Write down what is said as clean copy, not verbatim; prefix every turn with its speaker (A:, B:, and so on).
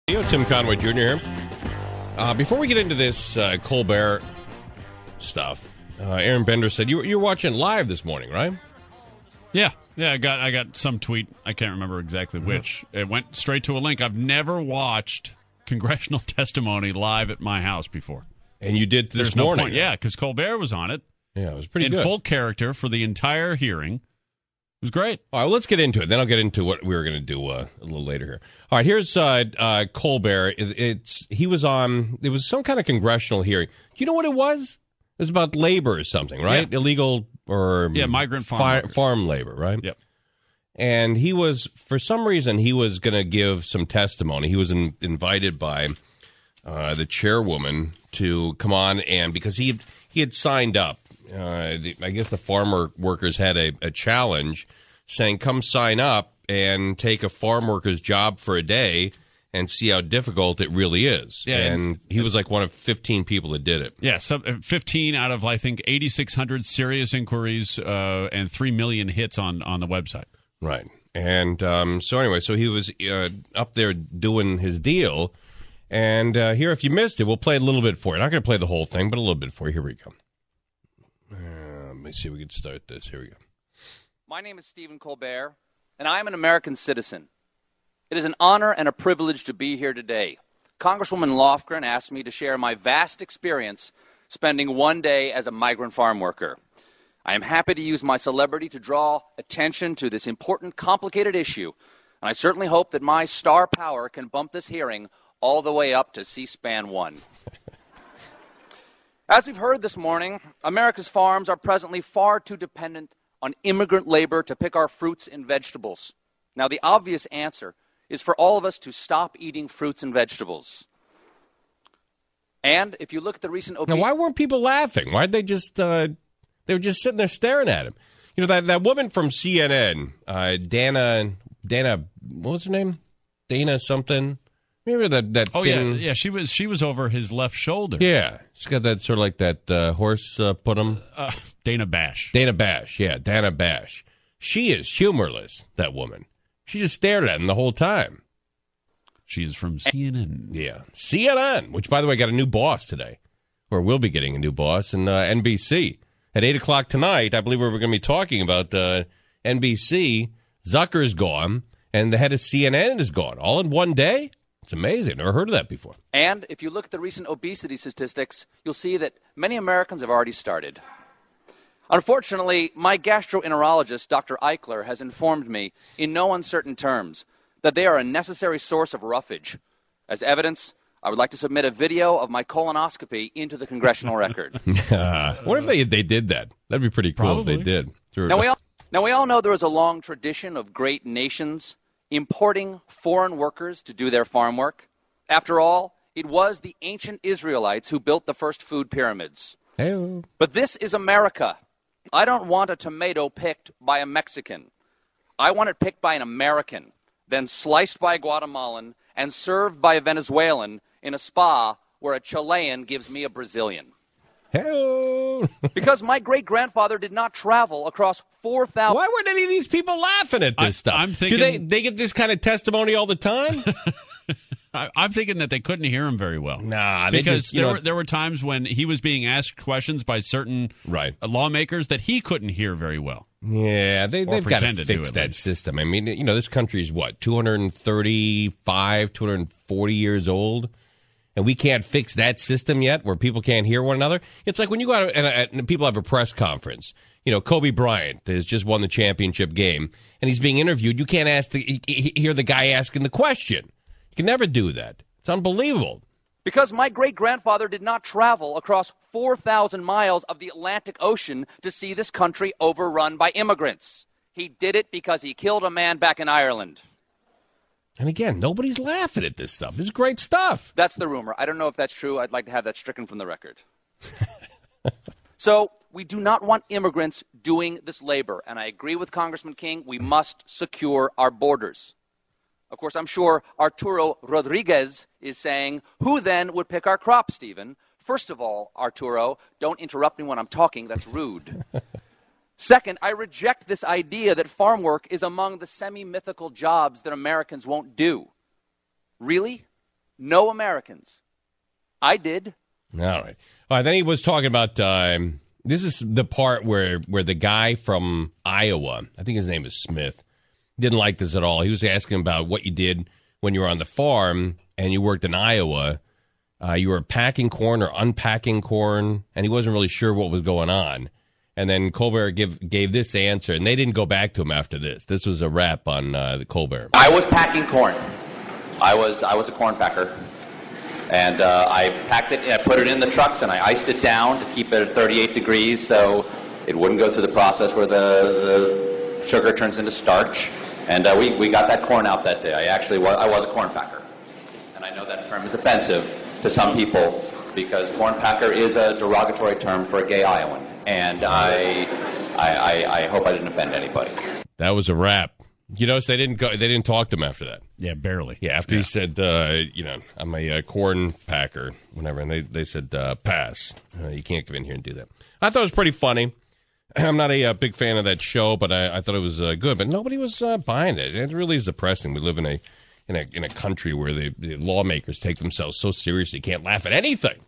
A: Tim Conway Jr. here. Before we get into this Colbert stuff, Aaron Bender said you're watching live this morning, right?
B: Yeah. I got some tweet. I can't remember exactly which. It went straight to a link. I've never watched congressional testimony live at my house before.
A: And you did this
B: There's
A: morning.
B: No point. Yeah, because Colbert was on it.
A: Yeah, it was pretty
B: in
A: good.
B: full character for the entire hearing. It was great.
A: All right, well, let's get into it. Then I'll get into what we were going to do a little later here. All right, here's Colbert. He was on. There was some kind of congressional hearing. Do you know what it was? It was about labor or something, right?
B: Yeah.
A: Illegal or
B: migrant farm
A: labor, right?
B: Yep.
A: And he was, for some reason, he was going to give some testimony. He was invited by the chairwoman to come on, and because he had signed up. I guess the farmer workers had a challenge saying, come sign up and take a farm worker's job for a day and see how difficult it really is. Yeah, and he was like one of 15 people that did it.
B: Yeah, 15 out of, I think, 8,600 serious inquiries and 3 million hits on the website.
A: Right. And so anyway, so he was up there doing his deal. And here, if you missed it, we'll play a little bit for you. Not going to play the whole thing, but a little bit for you. Here we go. Let me see if we can start this. Here we go.
C: My name is Stephen Colbert, and I am an American citizen. It is an honor and a privilege to be here today. Congresswoman Lofgren asked me to share my vast experience spending one day as a migrant farm worker. I am happy to use my celebrity to draw attention to this important, complicated issue, and I certainly hope that my star power can bump this hearing all the way up to C-SPAN 1. As we've heard this morning, America's farms are presently far too dependent on immigrant labor to pick our fruits and vegetables. Now, the obvious answer is for all of us to stop eating fruits and vegetables. And if you look at the recent...
A: Now, why weren't people laughing? Why'd they just... they were just sitting there staring at him. You know, that woman from CNN, Dana, what was her name? Dana something... Remember that
B: oh,
A: thin...
B: yeah, she was over his left shoulder.
A: Yeah, she's got that sort of like that horse put him.
B: Dana Bash.
A: Dana Bash. She is humorless, that woman. She just stared at him the whole time.
B: She is from CNN.
A: Yeah, CNN, which, by the way, got a new boss today, or will be getting a new boss in NBC. At 8 o'clock tonight, I believe we're going to be talking about NBC. Zucker's gone, and the head of CNN is gone, all in one day. It's amazing. Never heard of that before.
C: And if you look at the recent obesity statistics, you'll see that many Americans have already started. Unfortunately, my gastroenterologist, Dr. Eichler, has informed me in no uncertain terms that they are a necessary source of roughage. As evidence, I would like to submit a video of my colonoscopy into the congressional record.
A: What if they did that? That'd be pretty cool.
B: Probably.
A: If they did. Sure.
C: Now we all know there is a long tradition of great nations importing foreign workers to do their farm work. After all, it was the ancient Israelites who built the first food pyramids.
A: Hey-o.
C: But this is America. I don't want a tomato picked by a Mexican. I want it picked by an American, then sliced by a Guatemalan, and served by a Venezuelan in a spa where a Chilean gives me a Brazilian.
A: Hey-o.
C: Because my great-grandfather did not travel across 4,000...
A: Why weren't any of these people laughing at this stuff?
B: I'm thinking...
A: Do they get this kind of testimony all the time?
B: I'm thinking that they couldn't hear him very well.
A: Nah, they
B: because
A: just,
B: there were times when he was being asked questions by certain lawmakers that he couldn't hear very well.
A: Yeah, they've got to fix that system. I mean, you know, this country's what, 235, 240 years old? And we can't fix that system yet where people can't hear one another. It's like when you go out and people have a press conference. You know, Kobe Bryant has just won the championship game, and he's being interviewed. You can't hear the guy asking the question. You can never do that. It's unbelievable.
C: Because my great-grandfather did not travel across 4,000 miles of the Atlantic Ocean to see this country overrun by immigrants. He did it because he killed a man back in Ireland.
A: And again, nobody's laughing at this stuff. This is great stuff.
C: That's the rumor. I don't know if that's true. I'd like to have that stricken from the record. So we do not want immigrants doing this labor. And I agree with Congressman King. We must secure our borders. Of course, I'm sure Arturo Rodriguez is saying, who then would pick our crop, Stephen? First of all, Arturo, don't interrupt me when I'm talking. That's rude. Second, I reject this idea that farm work is among the semi-mythical jobs that Americans won't do. Really? No Americans. I did.
A: All right. All right. Then he was talking about this is the part where the guy from Iowa, I think his name is Smith, didn't like this at all. He was asking about what you did when you were on the farm and you worked in Iowa. You were packing corn or unpacking corn, and he wasn't really sure what was going on. And then Colbert gave this answer, and they didn't go back to him after this. This was a wrap on the Colbert.
C: I was packing corn. I was a corn packer. And I packed it, and I put it in the trucks, and I iced it down to keep it at 38 degrees so it wouldn't go through the process where the sugar turns into starch. And we got that corn out that day. I was a corn packer. And I know that term is offensive to some people because corn packer is a derogatory term for a gay Iowan. And I hope I didn't offend anybody.
A: That was a wrap. You notice they didn't talk to him after that.
B: Yeah, barely.
A: Yeah, after he said, I'm a corn packer, whatever, and they said, pass. You can't come in here and do that. I thought it was pretty funny. I'm not a big fan of that show, but I thought it was good. But nobody was buying it. It really is depressing. We live in a country where the lawmakers take themselves so seriously, can't laugh at anything.